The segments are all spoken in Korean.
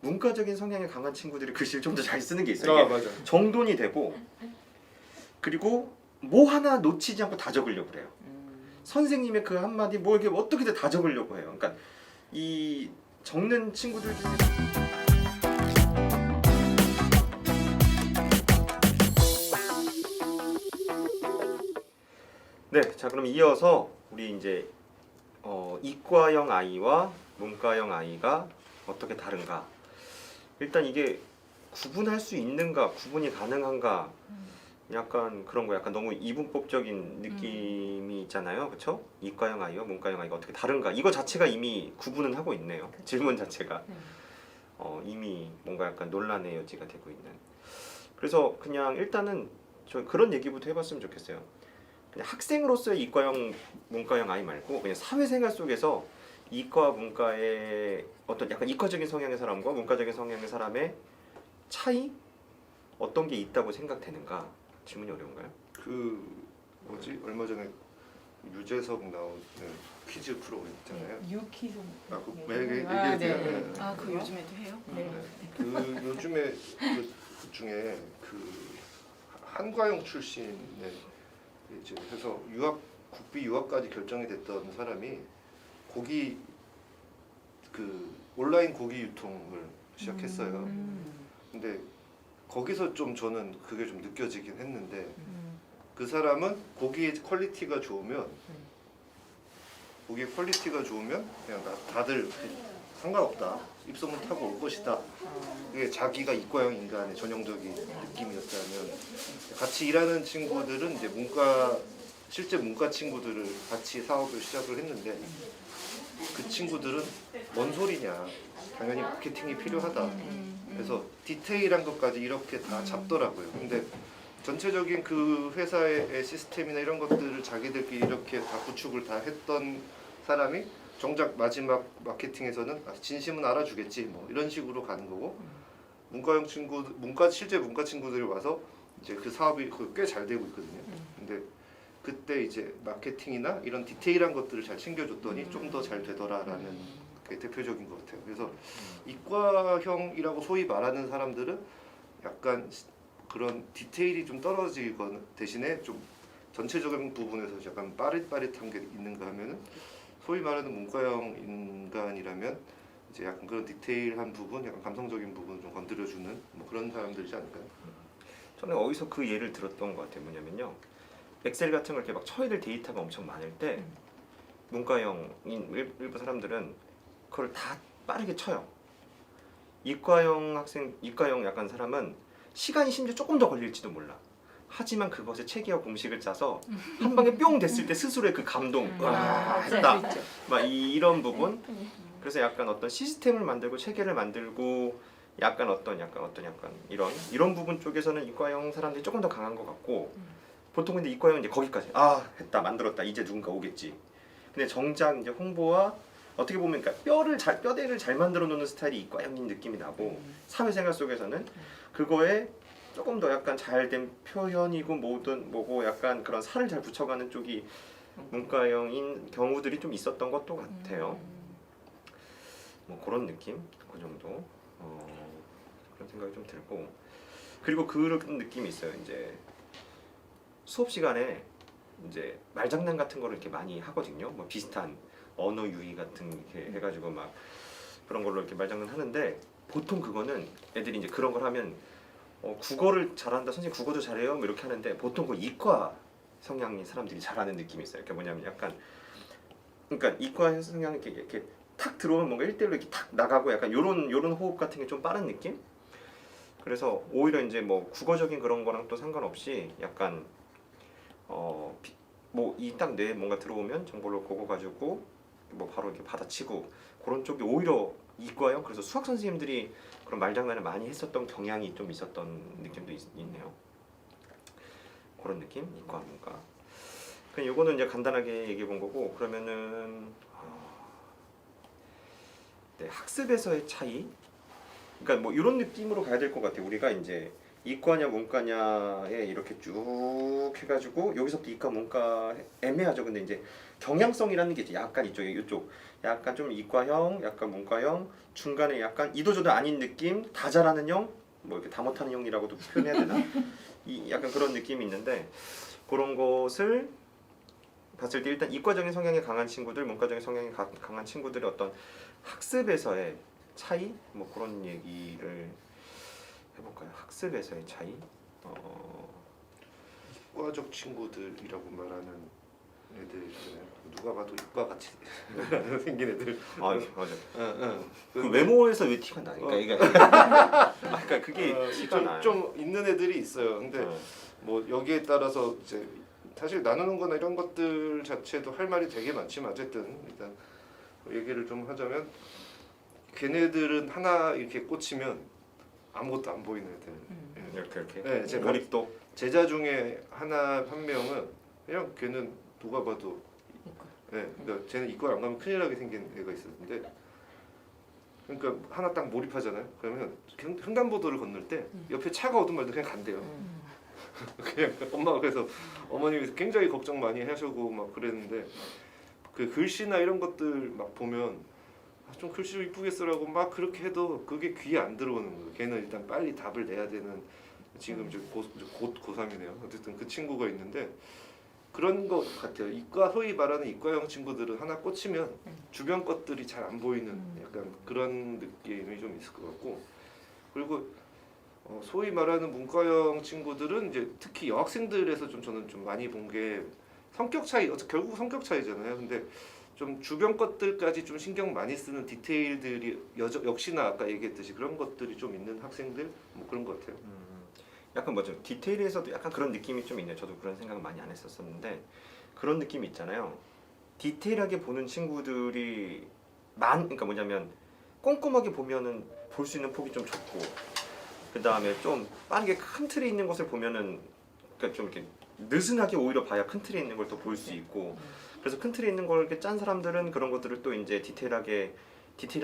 문과적인 성향이 강한 친구들이 글씨를 좀 더 잘 쓰는 게 있어요. 아 이게 맞아. 정돈이 되고 그리고 뭐 하나 놓치지 않고 다 적으려고 그래요. 선생님의 그 한마디 뭐 이렇게 어떻게든 다 적으려고 해요. 그러니까 이 적는 친구들 중에 네, 자 그럼 이어서 우리 이제 이과형 아이와 문과형 아이가 어떻게 다른가? 일단 이게 구분할 수 있는가, 구분이 가능한가? 약간 그런 거, 약간 너무 이분법적인 느낌이 있잖아요, 그렇죠? 이과형 아이와 문과형 아이가 어떻게 다른가? 이거 자체가 이미 구분은 하고 있네요. 그쵸. 질문 자체가 네. 이미 뭔가 약간 논란의 여지가 되고 있는. 그래서 그냥 일단은 저 그런 얘기부터 해봤으면 좋겠어요. 그냥 학생으로서의 이과형, 문과형 아이 말고 그냥 사회생활 속에서 이과, 문과의 어떤 약간 이과적인 성향의 사람과 문과적인 성향의 사람의 차이? 어떤 게 있다고 생각되는가? 질문이 어려운가요? 그 뭐지 얼마 전에 유재석 나오는 퀴즈 프로그램 있잖아요. 유퀴즈. 왜 얘기해도 네. 돼요? 아, 그 요즘에도 해요? 네. 그 요즘에 그 중에 그 한과형 출신의 이제 해서 국비 유학까지 결정이 됐던 사람이 고기 그 온라인 고기 유통을 시작했어요. 근데 거기서 좀 저는 그게 좀 느껴지긴 했는데 그 사람은 고기의 퀄리티가 좋으면 그냥 다들 상관없다. 입소문 타고 올 것이다. 그게 자기가 이과형 인간의 전형적인 느낌이었다면 같이 일하는 친구들은 이제 실제 문과 친구들을 같이 사업을 시작을 했는데 그 친구들은 뭔 소리냐. 당연히 마케팅이 필요하다. 그래서 디테일한 것까지 이렇게 다 잡더라고요. 근데 전체적인 그 회사의 시스템이나 이런 것들을 자기들끼리 이렇게 다 구축을 다 했던 사람이 정작 마지막 마케팅에서는 진심은 알아주겠지 뭐 이런 식으로 가는 거고 실제 문과 친구들이 와서 이제 그 사업이 꽤 잘 되고 있거든요. 근데 그때 이제 마케팅이나 이런 디테일한 것들을 잘 챙겨줬더니 좀 더 잘 되더라라는 게 대표적인 것 같아요. 그래서 이과형이라고 소위 말하는 사람들은 약간 그런 디테일이 좀 떨어지거나 대신에 좀 전체적인 부분에서 약간 빠릿빠릿한 게 있는가 하면은 소위 말하는 문과형 인간이라면 이제 약간 그런 디테일한 부분, 약간 감성적인 부분을 좀 건드려주는 뭐 그런 사람들이지 않을까요? 저는 어디서 그 예를 들었던 것 같아요. 뭐냐면요, 엑셀 같은 걸 이렇게 막 쳐야 될 데이터가 엄청 많을 때 문과형인 일부 사람들은 그걸 다 빠르게 쳐요. 이과형 약간 사람은 시간이 심지어 조금 더 걸릴지도 몰라. 하지만 그것에 체계와 공식을 짜서 한 방에 뿅 됐을 때 스스로의 그 감동, 와 했다. 막 이런 부분. 그래서 약간 어떤 시스템을 만들고 체계를 만들고 약간 이런 부분 쪽에서는 이과형 사람들이 조금 더 강한 것 같고, 보통 근데 이과형은 이제 거기까지 했다, 만들었다, 이제 누군가 오겠지. 근데 정작 이제 홍보와 어떻게 보면 그러니까 뼈대를 잘 만들어 놓는 스타일이 이과형인 느낌이 나고, 사회생활 속에서는 그거에 조금 더 약간 잘된 표현이고 뭐고 약간 그런 살을 잘 붙여가는 쪽이 문과형인 경우들이 좀 있었던 것도 같아요. 뭐 그런 느낌, 그 정도. 그런 생각이 좀 들고, 그리고 그런 느낌이 있어요. 이제 수업 시간에 이제 말장난 같은 거를 이렇게 많이 하거든요. 뭐 비슷한 언어 유희 같은 게 해가지고 막 그런 걸로 이렇게 말장난 하는데, 보통 그거는 애들이 이제 그런 걸 하면 국어를 잘한다, 선생님 국어도 잘해요, 뭐 이렇게 하는데, 보통 그 이과 성향의 사람들이 잘하는 느낌이 있어요. 이렇게 뭐냐면 약간, 그러니까 이과 성향이 이렇게 탁 들어오면 뭔가 1대1로 이렇게 탁 나가고 약간 요런 호흡 같은 게 좀 빠른 느낌? 그래서 오히려 이제 뭐 국어적인 그런 거랑 또 상관없이 약간 뭐 이 딱 뇌에 뭔가 들어오면 정보를 그거 가지고 뭐 바로 이렇게 받아치고 그런 쪽이 오히려 이과형. 그래서 수학 선생님들이 그런 말장난을 많이 했었던 경향이 좀 있었던 느낌도 있네요. 그런 느낌? 이과, 문과. 그냥 요거는 이제 간단하게 얘기해 본 거고, 그러면은 네, 학습에서의 차이. 그러니까 뭐 이런 느낌으로 가야 될 것 같아요. 우리가 이제 이과냐 문과냐에 이렇게 쭉 해가지고 여기서부터 이과 문과 애매하죠. 근데 이제 경향성이라는 게 이제 약간 이쪽 약간 좀 이과형, 약간 문과형, 중간에 약간 이도저도 아닌 느낌, 다 잘하는 형, 뭐 이렇게 다 못하는 형이라고도 표현해야 되나? 이 약간 그런 느낌이 있는데 그런 것을 봤을 때 일단 이과적인 성향이 강한 친구들, 문과적인 성향이 강한 친구들의 어떤 학습에서의 차이, 뭐 그런 얘기를 해볼까요? 학습에서의 차이. 이과적 친구들이라고 말하는 애들 있잖아요. 누가 봐도 이과 같이 생긴 애들. 아 맞아. 응. 그 외모에서 왜 티가 나니까 이게. 그러니까 그게 티가 나요. 좀 있는 애들이 있어요. 근데 뭐 여기에 따라서 이제 사실 나누는 거나 이런 것들 자체도 할 말이 되게 많지만 어쨌든 일단 얘기를 좀 하자면 걔네들은 하나 이렇게 꽂히면 아무것도 안 보이는 애들. 이렇게. 네, 제 몰입도. 제자 중에 한 명은 그냥 걔는 누가 봐도 그러니까 쟤는 이과를 안 가면 큰일 나게 생긴 애가 있었는데 그러니까 하나 딱 몰입하잖아요. 그러면 횡단보도를 건널 때 옆에 차가 오든 말든 그냥 간대요. 그냥 엄마가 그래서 어머님이 굉장히 걱정 많이 하시고 막 그랬는데 그 글씨나 이런 것들 막 보면 좀 글씨 좀 이쁘게 쓰라고 막 그렇게 해도 그게 귀에 안 들어오는 거예요. 걔는 일단 빨리 답을 내야 되는 지금 이제 곧 고3이네요. 어쨌든 그 친구가 있는데 그런 것 같아요. 소위 말하는 이과형 친구들은 하나 꽂히면 주변 것들이 잘 안 보이는 약간 그런 느낌이 좀 있을 것 같고 그리고 소위 말하는 문과형 친구들은 이제 특히 여학생들에서 저는 좀 많이 본 게 성격 차이, 결국 성격 차이잖아요. 근데 좀 주변 것들까지 좀 신경 많이 쓰는 디테일들이 역시나 아까 얘기했듯이 그런 것들이 좀 있는 학생들 뭐 그런 것 같아요. 약간 뭐죠? 디테일에서도 약간 그런 느낌이 좀 있네요. 저도 그런 생각 많이 안 했었었는데 그런 느낌이 있잖아요. 디테일하게 보는 친구들이 그러니까 뭐냐면 꼼꼼하게 보면은 볼 수 있는 폭이 좀 좁고 그 다음에 좀 빠르게 큰 틀에 있는 것을 보면은 그러니까 좀 이렇게 느슨하게 오히려 봐야 큰 틀에 있는 걸 또 볼 수 있고 그래서 큰 틀에 있는 걸 이렇게 짠 사람들은 그런 것들을 또 이제 디테일한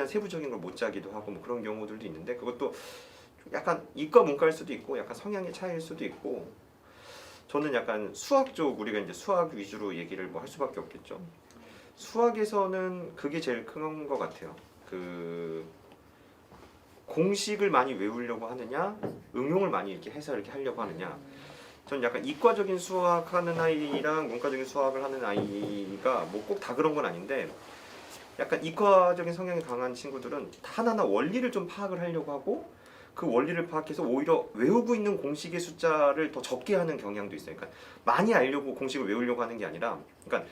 세부적인 걸 못 짜기도 하고 뭐 그런 경우들도 있는데 그것도 약간 이과 문과일 수도 있고 약간 성향의 차이일 수도 있고 저는 약간 수학 쪽 우리가 이제 수학 위주로 얘기를 뭐 할 수밖에 없겠죠. 수학에서는 그게 제일 큰 것 같아요. 그 공식을 많이 외우려고 하느냐 응용을 많이 이렇게 해서 이렇게 하려고 하느냐 저는 약간 이과적인 수학하는 아이랑 문과적인 수학을 하는 아이가 뭐 꼭 다 그런 건 아닌데 약간 이과적인 성향이 강한 친구들은 하나하나 원리를 좀 파악을 하려고 하고 그 원리를 파악해서 오히려 외우고 있는 공식의 숫자를 더 적게 하는 경향도 있어요. 그러니까 많이 알려고 공식을 외우려고 하는 게 아니라 그러니까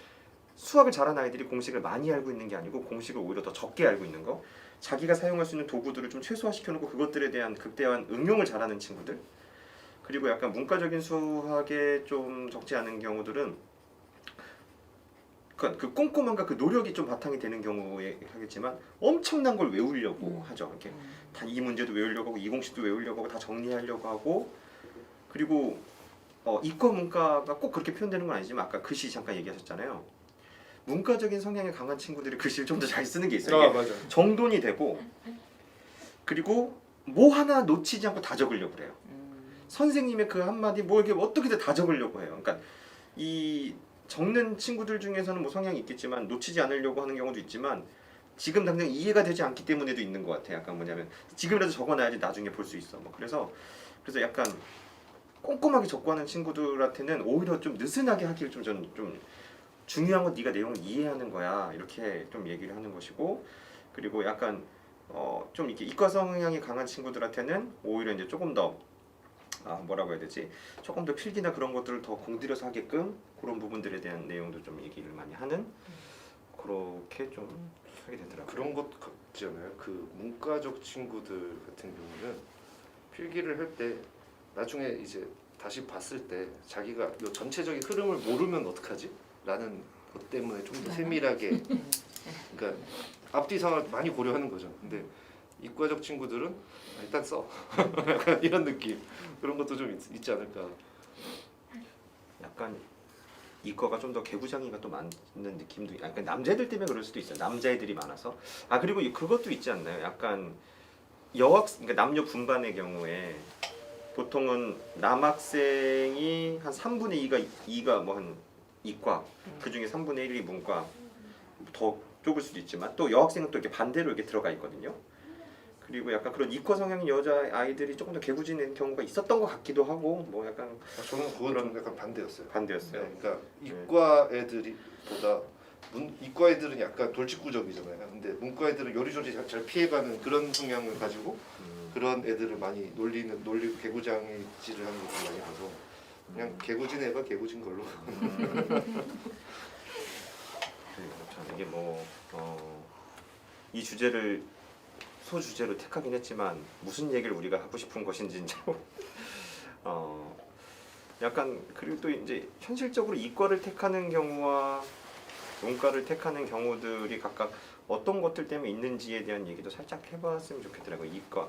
수학을 잘하는 아이들이 공식을 많이 알고 있는 게 아니고 공식을 오히려 더 적게 알고 있는 거 자기가 사용할 수 있는 도구들을 좀 최소화시켜놓고 그것들에 대한 극대화한 응용을 잘하는 친구들 그리고 약간 문과적인 수학에 좀 적지 않은 경우들은 그 꼼꼼함과 그 노력이 좀 바탕이 되는 경우에 하겠지만 엄청난 걸 외우려고 하죠. 이렇게 다 이 문제도 외우려고 하고 이 공식도 외우려고 하고 다 정리하려고 하고 그리고 이과 문과가 꼭 그렇게 표현되는 건 아니지만 아까 글씨 잠깐 얘기하셨잖아요. 문과적인 성향이 강한 친구들이 글씨를 좀 더 잘 쓰는 게 있어요. 이게 맞아. 정돈이 되고 그리고 뭐 하나 놓치지 않고 다 적으려고 그래요. 선생님의 그 한마디 뭐 이렇게 어떻게든 다 적으려고 해요. 그러니까 이 적는 친구들 중에서는 뭐 성향이 있겠지만 놓치지 않으려고 하는 경우도 있지만 지금 당장 이해가 되지 않기 때문에도 있는 것 같아요. 약간 뭐냐면 지금이라도 적어놔야지 나중에 볼 수 있어. 뭐 그래서 약간 꼼꼼하게 적고하는 친구들한테는 오히려 좀 느슨하게 하기를 좀 중요한 건 네가 내용을 이해하는 거야 이렇게 좀 얘기를 하는 것이고 그리고 약간 좀 이렇게 이과 성향이 강한 친구들한테는 오히려 이제 조금 더 뭐라고 해야 되지 조금 더 필기나 그런 것들을 더 공들여서 하게끔 그런 부분들에 대한 내용도 좀 얘기를 많이 하는 그렇게 좀 하게 되더라고요. 그런 것 같지 않아요? 그 문과적 친구들 같은 경우는 필기를 할 때 나중에 이제 다시 봤을 때 자기가 요 전체적인 흐름을 모르면 어떡하지? 라는 것 때문에 좀 더 세밀하게 그러니까 앞뒤 상황을 많이 고려하는 거죠. 근데 이과적 친구들은 일단 써 약간 이런 느낌 그런 것도 좀 있지 않을까. 약간 이과가 좀 더 개구장이가 또 많은 느낌도 그러니까 남자애들 때문에 그럴 수도 있어요. 남자애들이 많아서 그리고 그것도 있지 않나요? 약간 그러니까 남녀 분반의 경우에 보통은 남학생이 한 3분의 2가 뭐 한 이과 그 중에 3분의 1이 문과 더 좁을 수도 있지만 또 여학생은 또 이렇게 반대로 이렇게 들어가 있거든요. 그리고 약간 그런 이과 성향인 여자 아이들이 조금 더 개구지는 경우가 있었던 것 같기도 하고 뭐 약간 저는 그건 좀 약간 반대였어요. 반대였어요. 네, 그러니까 이과 애들보다 이과 애들은 약간 돌직구적이잖아요. 근데 문과 애들은 요리조리 잘 피해가는 그런 성향을 가지고 그런 애들을 많이 놀리고 개구장질을 하는 것도 많이 봐서 그냥 개구진 애가 개구진 걸로. 참 이게 이 주제를 소주제로 택하긴 했지만 무슨 얘기를 우리가 하고 싶은 것인지 약간 그리고 또 이제 현실적으로 이과를 택하는 경우와 문과를 택하는 경우들이 각각 어떤 것들 때문에 있는지에 대한 얘기도 살짝 해봤으면 좋겠더라고요. 이과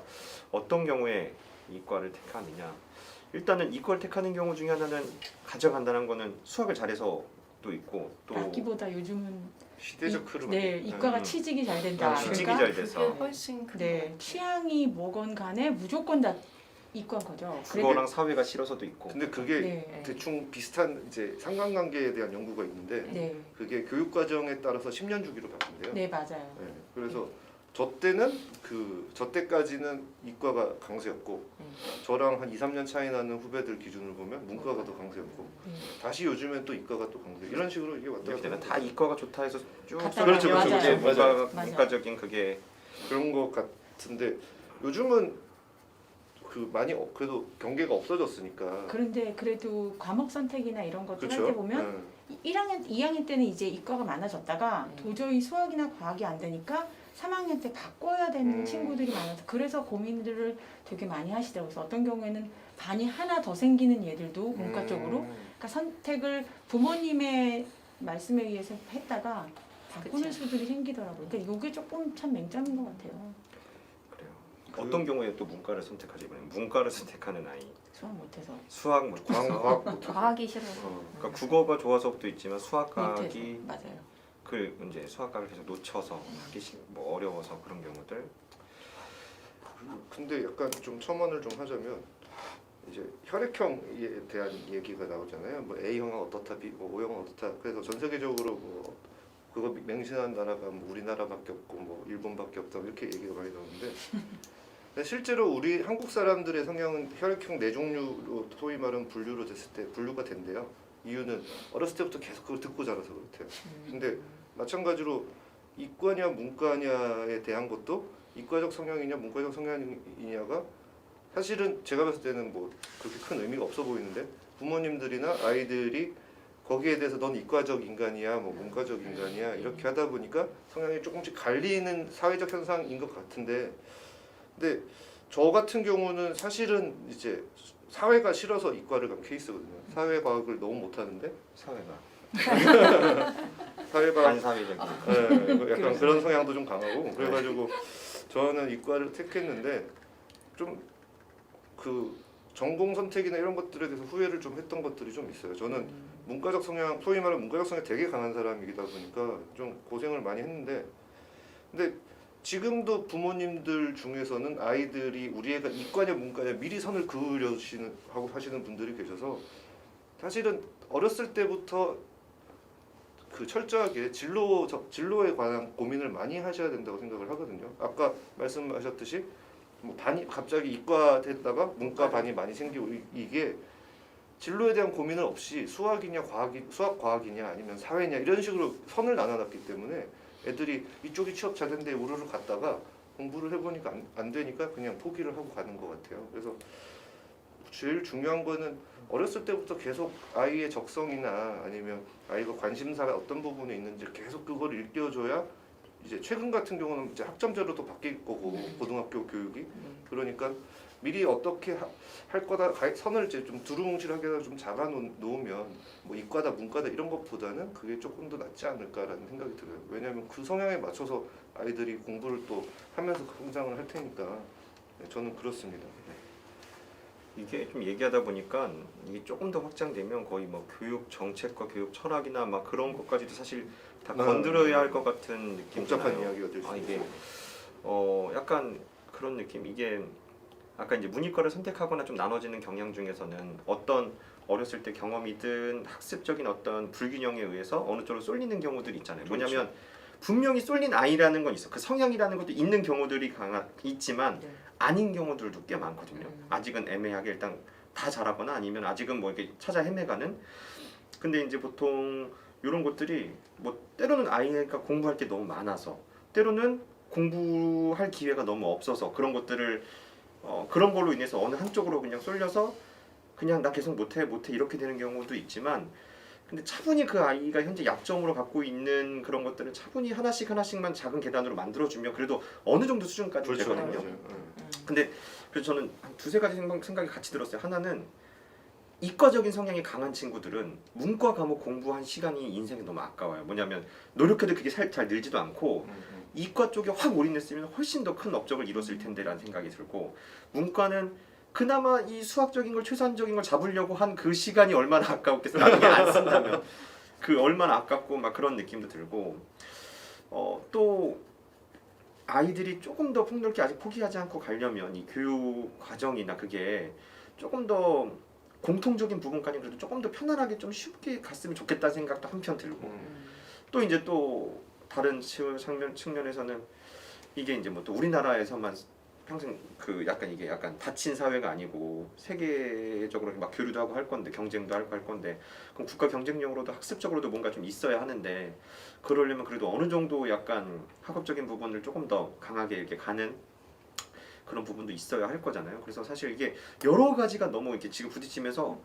어떤 경우에 이과를 택하느냐. 일단은 이과를 택하는 경우 중에 하나는 가장 간단한 거는 수학을 잘해서도 있고 또 나기보다 요즘은 시대적 흐름. 네, 이과가 취직이 잘 된다. 취직이 그러니까 잘 돼서 훨씬 큰 네, 취향이 뭐건 간에 무조건 다 이과인 거죠. 국어랑 사회가 싫어서도 있고. 근데 그게 네. 대충 비슷한 이제 상관관계에 대한 연구가 있는데 네, 그게 교육 과정에 따라서 10년 주기로 바뀐대요. 네 맞아요. 네, 그래서 저 때는 저 때까지는 이과가 강세였고 저랑 한 2, 3년 차이 나는 후배들 기준으로 보면 문과가 더 강세였고 네. 다시 요즘엔 또 이과가 또 강세. 이런 식으로 이게 왔다 이렇게 갔다 되면 다 이과가 좋다 해서 쭉 갔다 그렇죠, 가요. 그렇죠, 맞아요. 그렇죠. 맞아요. 맞아요. 문과적인 그게 그런 것 같은데 요즘은 많이 그래도 경계가 없어졌으니까. 그런데 그래도 과목 선택이나 이런 것들 그렇죠. 할 때 보면 1학년, 2학년 때는 이제 이과가 많아졌다가 도저히 수학이나 과학이 안 되니까 3학년 때 바꿔야 되는 친구들이 많아서 그래서 고민들을 되게 많이 하시더라고요. 그래서 어떤 경우에는 반이 하나 더 생기는 얘들도 문과 쪽으로 그러니까 선택을 부모님의 말씀에 의해서 했다가 바꾸는 수들이 생기더라고요. 그러니까 이게 조금 참 맹점인 것 같아요. 그래요. 어떤 경우에 또 문과를 선택하시면 문과를 선택하는 아이 수학 못해서. 수학 못해서 과학 못해서. 과학이 싫어서 그러니까 국어가 좋아서도 있지만 수학과학이 못해서. 맞아요. 그 이제 수학과를 계속 놓쳐서 하기 뭐 어려워서 그런 경우들. 근데 약간 좀 첨언을 좀 하자면 이제 혈액형에 대한 얘기가 나오잖아요. 뭐 A형은 어떻다, O형은 어떻다. 그래서 전 세계적으로 뭐 그거 맹신한 나라가 뭐 우리나라밖에 없고 뭐 일본밖에 없다 이렇게 얘기가 많이 나오는데 근데 실제로 우리 한국 사람들의 성향은 혈액형 네 종류로 소위 말하는 분류로 됐을 때 분류가 된대요. 이유는 어렸을 때부터 계속 그걸 듣고 자라서 그렇대요. 근데 마찬가지로 이과냐 문과냐에 대한 것도 이과적 성향이냐 문과적 성향이냐가 사실은 제가 봤을 때는 뭐 그렇게 큰 의미가 없어 보이는데 부모님들이나 아이들이 거기에 대해서 넌 이과적 인간이야 뭐 문과적 인간이야 이렇게 하다 보니까 성향이 조금씩 갈리는 사회적 현상인 것 같은데 근데 저 같은 경우는 사실은 이제 사회가 싫어서 이과를 간 케이스거든요. 사회과학을 너무 못하는데 사회가 사회과학 반사회적인 네, 약간 그런 성향도 좀 강하고 그래가지고 저는 이과를 택했는데 좀 그 전공 선택이나 이런 것들에 대해서 후회를 좀 했던 것들이 좀 있어요. 저는 문과적 성향, 소위 말하는 문과적 성향이 되게 강한 사람이다 보니까 좀 고생을 많이 했는데 근데 지금도 부모님들 중에서는 아이들이 우리 애가 이과냐 문과냐 미리 선을 그으려시는 하고 하시는 분들이 계셔서 사실은 어렸을 때부터 그 철저하게 진로에 관한 고민을 많이 하셔야 된다고 생각을 하거든요. 아까 말씀하셨듯이 뭐 반이 갑자기 이과 됐다가 문과 반이 많이 생기고 이게 진로에 대한 고민을 없이 수학 과학이냐 아니면 사회냐 이런 식으로 선을 나눠놨기 때문에 애들이 이쪽이 취업 잘 된데 우르르 갔다가 공부를 해보니까 안 되니까 그냥 포기를 하고 가는 것 같아요. 그래서 제일 중요한 거는 어렸을 때부터 계속 아이의 적성이나 아니면 아이가 관심사가 어떤 부분에 있는지 계속 그걸 일깨워줘야 이제 최근 같은 경우는 이제 학점제로 또 바뀔 거고 고등학교 교육이 그러니까 미리 어떻게 할 거다 선을 이제 좀 두루뭉실하게 좀 잡아 놓으면 뭐 이과다 문과다 이런 것보다는 그게 조금 더 낫지 않을까라는 생각이 들어요. 왜냐하면 그 성향에 맞춰서 아이들이 공부를 또 하면서 성장을 할 테니까 네, 저는 그렇습니다. 이게 좀 얘기하다 보니까 이게 조금 더 확장되면 거의 뭐 교육 정책과 교육 철학이나 막 그런 것까지도 사실 다 건드려야 할 것 같은 느낌. 복잡한 이야기가 될 수 이게 있어요. 약간 그런 느낌. 이게 아까 이제 문이과를 선택하거나 좀 나눠지는 경향 중에서는 어떤 어렸을 때 경험이든 학습적인 어떤 불균형에 의해서 어느 쪽으로 쏠리는 경우들이 있잖아요. 그렇죠. 뭐냐면 분명히 쏠린 아이라는 건 있어. 그 성향이라는 것도 있는 경우들이 있지만 네. 아닌 경우들도 꽤 많거든요. 아직은 애매하게 일단 다 잘하거나 아니면 아직은 뭐 이렇게 찾아 헤매가는. 근데 이제 보통 이런 것들이 뭐 때로는 아이가 공부할 게 너무 많아서 때로는 공부할 기회가 너무 없어서 그런 것들을 그런 걸로 인해서 어느 한쪽으로 그냥 쏠려서 그냥 나 계속 못해 이렇게 되는 경우도 있지만 근데 차분히 그 아이가 현재 약점으로 갖고 있는 그런 것들은 차분히 하나씩만 작은 계단으로 만들어주면 그래도 어느 정도 수준까지 그렇죠. 되거든요. 맞아요. 근데 그래서 저는 한 두세 가지 생각이 같이 들었어요. 하나는 이과적인 성향이 강한 친구들은 문과 과목 공부한 시간이 인생에 너무 아까워요. 뭐냐면 노력해도 그게 잘 늘지도 않고 이과 쪽에 확 올인했으면 훨씬 더 큰 업적을 이뤘을 텐데라는 생각이 들고 문과는 그나마 이 수학적인 걸 최소한적인 걸 잡으려고 한 그 시간이 얼마나 아까웠겠어. 나중에 안 쓴다면 그 얼마나 아깝고 막 그런 느낌도 들고 또 아이들이 조금 더 폭넓게 아직 포기하지 않고 가려면 이 교육 과정이나 그게 조금 더 공통적인 부분까지 그래도 조금 더 편안하게 좀 쉽게 갔으면 좋겠다는 생각도 한편 들고 또 이제 또 다른 측면에서는 이게 이제 뭐 또 우리나라에서만 평생 그 약간 이게 약간 닫힌 사회가 아니고 세계적으로 막 교류도 하고 할 건데 경쟁도 하고 할 건데 그럼 국가 경쟁력으로도 학습적으로도 뭔가 좀 있어야 하는데 그러려면 그래도 어느 정도 약간 학업적인 부분을 조금 더 강하게 이렇게 가는 그런 부분도 있어야 할 거잖아요. 그래서 사실 이게 여러 가지가 너무 이렇게 지금 부딪히면서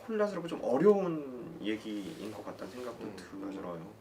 혼란스럽고 좀 어려운 얘기인 것 같다는 생각도 들어요.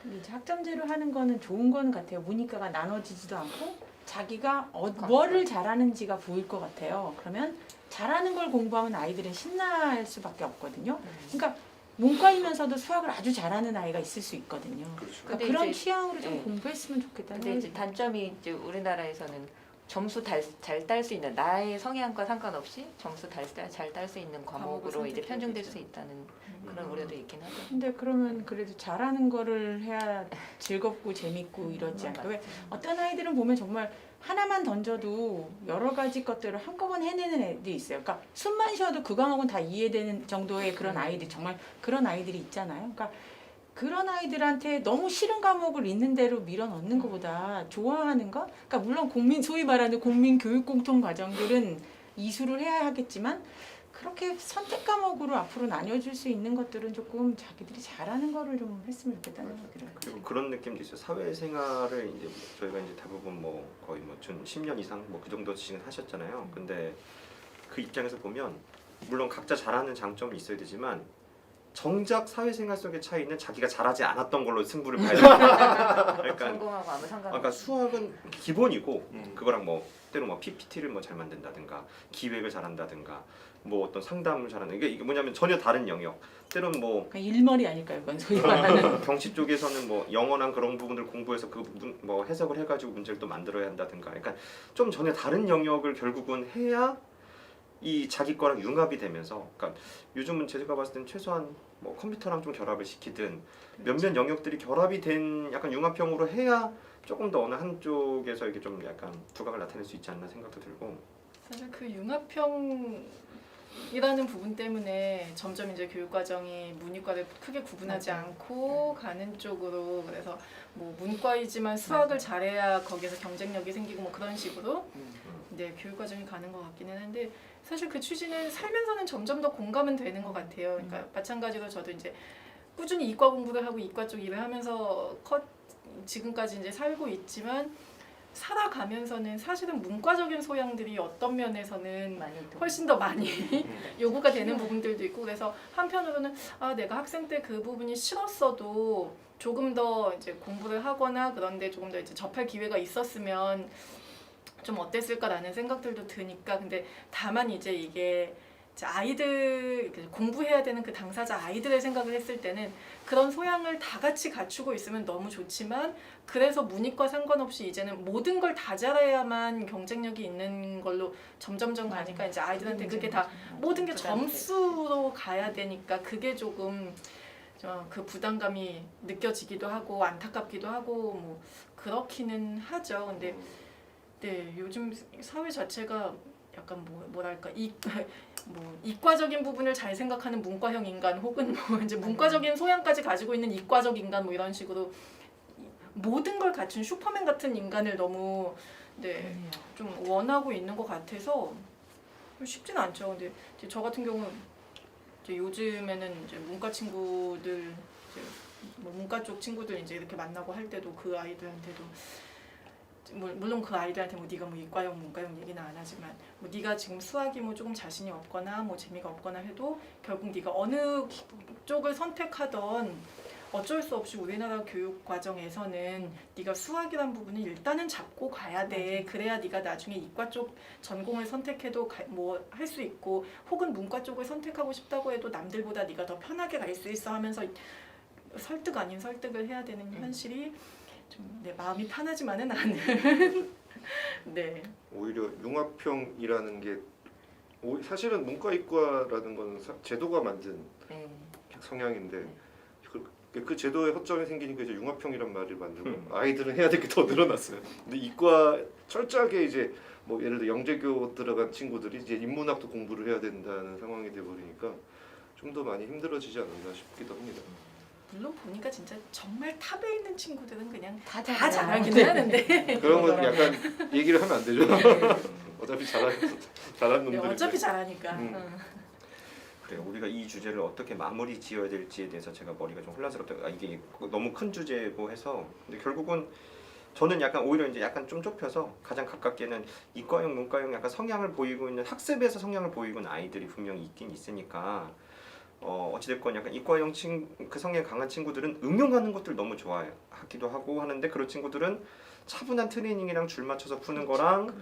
근데 이제 학점제로 하는 거는 좋은 건 같아요. 문이과가 나눠지지도 않고 자기가 뭐를 잘하는지가 보일 것 같아요. 그러면 잘하는 걸 공부하면 아이들은 신날 수밖에 없거든요. 그러니까 문과이면서도 수학을 아주 잘하는 아이가 있을 수 있거든요. 그렇죠. 그러니까 근데 그런 이제- 취향으로 좀 네. 공부했으면 좋겠다는 근데 이제 생각이 단점이 이제 우리나라에서는 점수 잘 딸 수 있는 나의 성향과 상관없이 점수 잘 딸 수 있는 과목으로 이제 선택해야 편중될 되죠. 수 있다는 그런 우려도 있긴 하죠. 근데 그러면 그래도 잘하는 거를 해야 즐겁고 재밌고 이러지 않을까? 왜 어떤 아이들은 보면 정말 하나만 던져도 여러 가지 것들을 한꺼번에 해내는 애들이 있어요. 그러니까 숨만 쉬어도 그 과목은 다 이해되는 정도의 그런 아이들 정말 그런 아이들이 있잖아요. 그러니까 그런 아이들한테 너무 싫은 과목을 있는 대로 밀어 넣는 것보다 좋아하는 거? 그러니까 물론 소위 말하는 국민 교육 공통 과정들은 이수를 해야 하겠지만 그렇게 선택 과목으로 앞으로 나뉘어줄 수 있는 것들은 조금 자기들이 잘하는 거를 좀 했으면 좋겠다는 생각이 들어요. 그리고 그런 느낌도 있어요. 사회생활을 이제 저희가 이제 대부분 뭐 거의 뭐 준 10년 이상 뭐 그 정도씩은 하셨잖아요. 근데 그 입장에서 보면 물론 각자 잘하는 장점이 있어야 되지만 정작 사회생활 속의 차이는 자기가 잘하지 않았던 걸로 승부를 봐야 돼요. 그러니까 성공하고 아무 상관없이. 그러니까 수학은 기본이고 그거랑 뭐 때로 뭐 PPT를 뭐 잘 만든다든가 기획을 잘한다든가 뭐 어떤 상담을 잘하는 이게 뭐냐면 전혀 다른 영역. 때로는 뭐 그러니까 일머리 아닐까요? 그건 소위 말하는. 경치 쪽에서는 뭐 영어랑 그런 부분을 공부해서 그 부분 뭐 해석을 해가지고 문제를 또 만들어야 한다든가. 그러니까 좀 전혀 다른 영역을 결국은 해야 이 자기 거랑 융합이 되면서. 그러니까 요즘은 제가 봤을 땐 최소한 뭐 컴퓨터랑 좀 결합을 시키든 몇몇 영역들이 결합이 된 약간 융합형으로 해야 조금 더 어느 한쪽에서 이게 좀 약간 두각을 나타낼 수 있지 않나 생각도 들고. 사실 그 융합형이라는 부분 때문에 점점 이제 교육 과정이 문이과를 크게 구분하지 않고 가는 쪽으로 그래서 뭐 문과이지만 수학을 잘해야 거기서 경쟁력이 생기고 뭐 그런 식으로 이제 교육 과정이 가는 것 같기는 한데 사실 그 취지는 살면서는 점점 더 공감은 되는 것 같아요. 그러니까 마찬가지로 저도 이제 꾸준히 이과 공부를 하고 이과 쪽 일을 하면서 지금까지 이제 살고 있지만 살아가면서는 사실은 문과적인 소양들이 어떤 면에서는 많이 또 훨씬 더 많이 요구가 되는 부분들도 있고 그래서 한편으로는 내가 학생 때 그 부분이 싫었어도 조금 더 이제 공부를 하거나 그런데 조금 더 이제 접할 기회가 있었으면 좀 어땠을까라는 생각들도 드니까 근데 다만 이제 이게 이제 아이들 공부해야 되는 그 당사자 아이들의 생각을 했을 때는 그런 소양을 다 같이 갖추고 있으면 너무 좋지만 그래서 문이과 상관없이 이제는 모든 걸 다 잘해야만 경쟁력이 있는 걸로 점점점 가니까 이제 아이들한테 그게 다 모든 게 점수로 가야 되니까 그게 조금 그 부담감이 느껴지기도 하고 안타깝기도 하고 뭐 그렇기는 하죠. 근데 네, 요즘 사회 자체가 약간 뭐랄까 뭐 이과적인 부분을 잘 생각하는 문과형 인간 혹은 뭐 이제 문과적인 소양까지 가지고 있는 이과적 인간 뭐 이런 식으로 모든 걸 갖춘 슈퍼맨 같은 인간을 너무 네, 좀 원하고 있는 것 같아서 쉽진 않죠. 근데 이제 저 같은 경우는 이제 요즘에는 이제 문과 친구들 이제 뭐 문과 쪽 친구들 이제 이렇게 만나고 할 때도 그 아이들한테도 물론 그 아이들한테 뭐 네가 뭐 이과형 문과형 얘기는 안 하지만 뭐 네가 지금 수학이 뭐 조금 자신이 없거나 뭐 재미가 없거나 해도 결국 네가 어느 쪽을 선택하던 어쩔 수 없이 우리나라 교육 과정에서는 네가 수학이란 부분을 일단은 잡고 가야 돼. 그래야 네가 나중에 이과 쪽 전공을 선택해도 뭐 할 수 있고 혹은 문과 쪽을 선택하고 싶다고 해도 남들보다 네가 더 편하게 갈 수 있어 하면서 설득 아닌 설득을 해야 되는 현실이 좀 내 마음이 편하지만은 않은 네. 오히려 융합형이라는 게 사실은 문과 이과라는 건 제도가 만든 네. 성향인데 그 제도에 허점이 생기니까 이제 융합형이란 말을 만들고 아이들은 해야 될 게 더 늘어났어요. 근데 이과 철저하게 이제 뭐 예를 들어 영재교 들어간 친구들이 이제 인문학도 공부를 해야 된다는 상황이 돼 버리니까 좀 더 많이 힘들어지지 않았나 싶기도 합니다. 물론 보니까 진짜 정말 탑에 있는 친구들은 그냥 다 다 잘하긴 네. 하는데 그런 건 약간 얘기를 하면 안 되죠. 어차피 잘하는 네, 놈들. 어차피 잘하니까. 그래요. 우리가 이 주제를 어떻게 마무리 지어야 될지에 대해서 제가 머리가 좀 혼란스럽다. 이게 너무 큰 주제고 해서 근데 결국은 저는 약간 오히려 이제 약간 좀 좁혀서 가장 가깝게는 이과형, 문과형 약간 성향을 보이고 있는 학습에서 성향을 보이고 있는 아이들이 분명히 있긴 있으니까 어찌됐건 약간 이과형 그 성향이 강한 친구들은 응용하는 것들 너무 좋아하기도 하고 하는데 그런 친구들은 차분한 트레이닝이랑 줄 맞춰서 푸는 거랑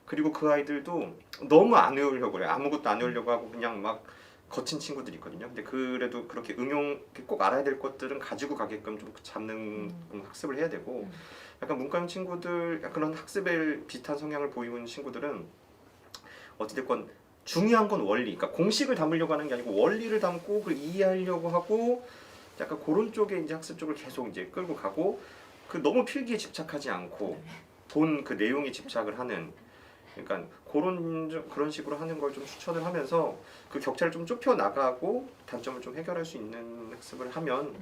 그리고 그 아이들도 너무 안 외우려고 그래. 아무것도 안 외우려고 하고 그냥 막 거친 친구들이 있거든요. 근데 그래도 그렇게 꼭 알아야 될 것들은 가지고 가게끔 좀 잡는 학습을 해야 되고 약간 문과형 친구들 약간 그런 학습에 비슷한 성향을 보이고 있는 친구들은 어찌됐건 중요한 건 원리, 그러니까 공식을 담으려고 하는 게 아니고 원리를 담고 그걸 이해하려고 하고 약간 그런 쪽에 이제 학습 쪽을 계속 이제 끌고 가고 그 너무 필기에 집착하지 않고 본 그 내용에 집착을 하는 그러니까 그런 식으로 하는 걸 좀 추천을 하면서 그 격차를 좀 좁혀 나가고 단점을 좀 해결할 수 있는 학습을 하면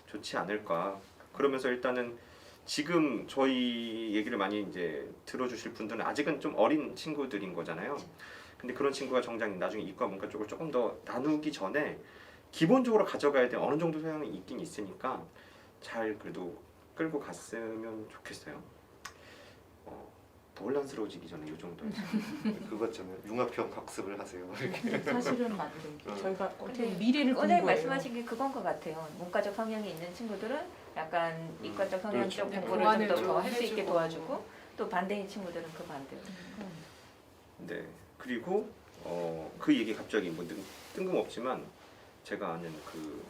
좋지 않을까. 그러면서 일단은 지금 저희 얘기를 많이 이제 들어주실 분들은 아직은 좀 어린 친구들인 거잖아요. 근데 그런 친구가 정작 나중에 이과 문과 쪽을 조금 더 나누기 전에 기본적으로 가져가야 될 어느 정도 소양이 있긴 있으니까 잘 그래도 끌고 갔으면 좋겠어요. 혼란스러워지기 전에 이 정도. 그것처럼 융합형 학습을 하세요. 사실은 맞죠. 저희가 어떻게 근데 미래를 오늘 공부해요. 말씀하신 게 그건 것 같아요. 문과적 성향이 있는 친구들은 약간 이과적 성향 그렇죠. 쪽 네, 공부를 보완을 좀 좀 더 할 수 있게 해주고. 도와주고 또 반대인 친구들은 그 반대로. 네. 그리고 그 얘기 갑자기 뭐 뜬금없지만 제가 아는 그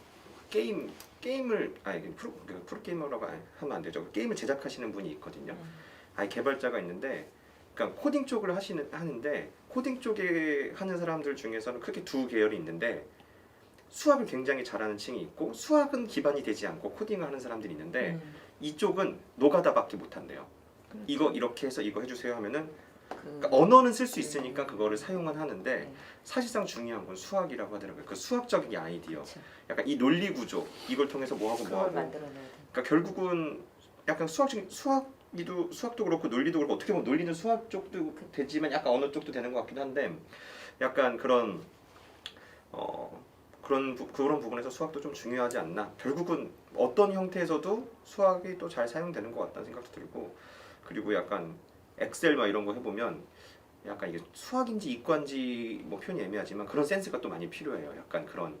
게임을 프로 게이머라고 하면 안 되죠. 게임을 제작하시는 분이 있거든요. 개발자가 있는데, 그러니까 코딩 쪽을 하는데 코딩 쪽에 하는 사람들 중에서는 크게 두 계열이 있는데 수학을 굉장히 잘하는 층이 있고 수학은 기반이 되지 않고 코딩을 하는 사람들이 있는데 이쪽은 노가다밖에 못한대요. 이거 이렇게 해서 이거 해주세요 하면은 그러니까 언어는 쓸 수 있으니까 그거를 사용은 하는데 사실상 중요한 건 수학이라고 하더라고요. 그 수학적인 아이디어, 그쵸. 약간 이 논리 구조 이걸 통해서 뭐하고 그걸 뭐하고. 만들어내야 돼. 그러니까 결국은 약간 수학도 그렇고 논리도 그렇고 어떻게 보면 논리는 수학 쪽도 되지만 약간 언어 쪽도 되는 것 같기도 한데 약간 그런 그런 부분에서 수학도 좀 중요하지 않나. 결국은 어떤 형태에서도 수학이 또 잘 사용되는 것 같다는 생각도 들고 그리고 약간 엑셀 막 이런 거 해보면 약간 이게 수학인지 이과인지 뭐 표현이 애매하지만 그런 센스가 또 많이 필요해요. 약간 그런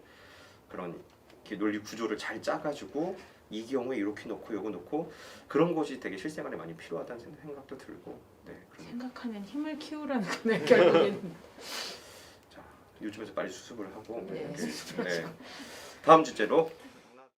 이렇게 논리 구조를 잘 짜가지고 이 경우에 이렇게 놓고 요거 놓고 그런 것이 되게 실생활에 많이 필요하다는 생각도 들고. 네, 그러니까. 생각하는 힘을 키우라는 거네 결국엔. 자, 요즘에서 빨리 수습을 하고 네, 이렇게, 네. 다음 주제로